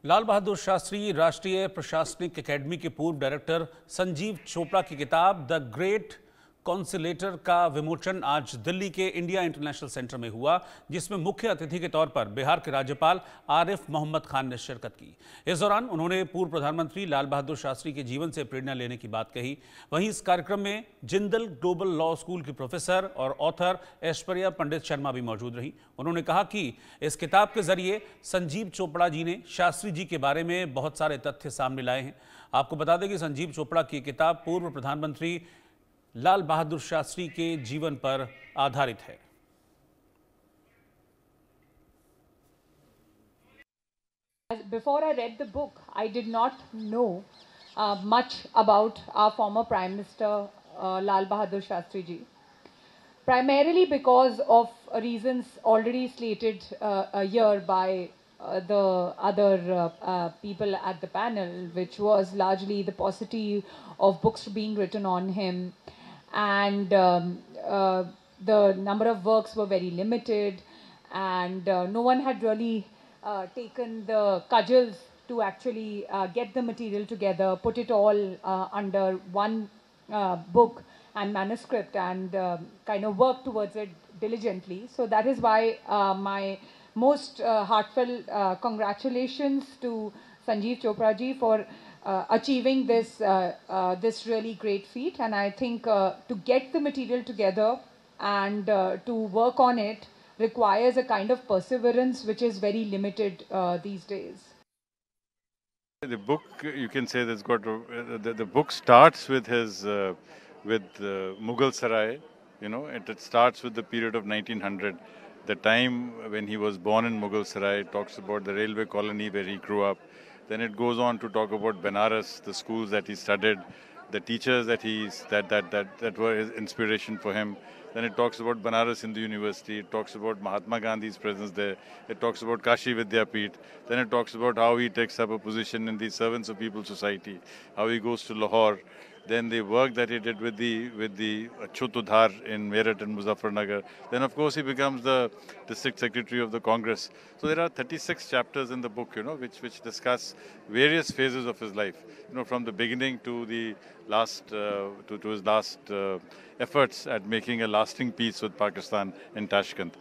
लाल बहादुर शास्त्री राष्ट्रीय प्रशासनिक अकेडमी के पूर्व डायरेक्टर संजीव चोपड़ा की किताब द ग्रेट कॉन्सिलेटर का विमोचन आज दिल्ली के इंडिया इंटरनेशनल सेंटर में हुआ, जिसमें मुख्य अतिथि के तौर पर बिहार के राज्यपाल आरिफ मोहम्मद खान ने शिरकत की। इस दौरान उन्होंने पूर्व प्रधानमंत्री लाल बहादुर शास्त्री के जीवन से प्रेरणा लेने की बात कही। वहीं इस कार्यक्रम में जिंदल ग्लोबल लॉ स्कूल की प्रोफेसर और ऑथर ऐश्वर्या पंडित शर्मा भी मौजूद रही। उन्होंने कहा कि इस किताब के जरिए संजीव चोपड़ा जी ने शास्त्री जी के बारे में बहुत सारे तथ्य सामने लाए हैं। आपको बता दें कि संजीव चोपड़ा की किताब पूर्व प्रधानमंत्री लाल बहादुर शास्त्री के जीवन पर आधारित है। Before I read the book, I did not know much about our former Prime Minister Lal Bahadur Shastri ji. Primarily because of reasons already stated here by the other people at the panel, which was largely the paucity of books being written on him, and the number of works were very limited, and no one had really taken the cudgels to actually get the material together, put it all under one book and manuscript, and kind of work towards it diligently. So that is why my most heartfelt congratulations to Sanjeev Chopra ji for achieving this really great feat. And I think to get the material together and to work on it requires a kind of perseverance which is very limited these days. The book, you can say, that's got the book starts with his Mughal Sarai. You know, it starts with the period of 1900, the time when he was born in Mughal Sarai. It talks about the railway colony where he grew up. Then it goes on to talk about Benares, the schools that he studied, the teachers that were his inspiration for him. Then it talks about Benares Hindu University. It talks about Mahatma Gandhi's presence there. It talks about Kashi Vidyapeeth. Then it talks about how he takes up a position in the Servants of People Society, how he goes to Lahore. Then the work that he did with the Achut Udhar in Meerut and Muzaffarnagar. Then of course he becomes the district secretary of the Congress. So there are 36 chapters in the book, you know, which discuss various phases of his life. You know, from the beginning to the last to his last efforts at making a lasting peace with Pakistan in Tashkent.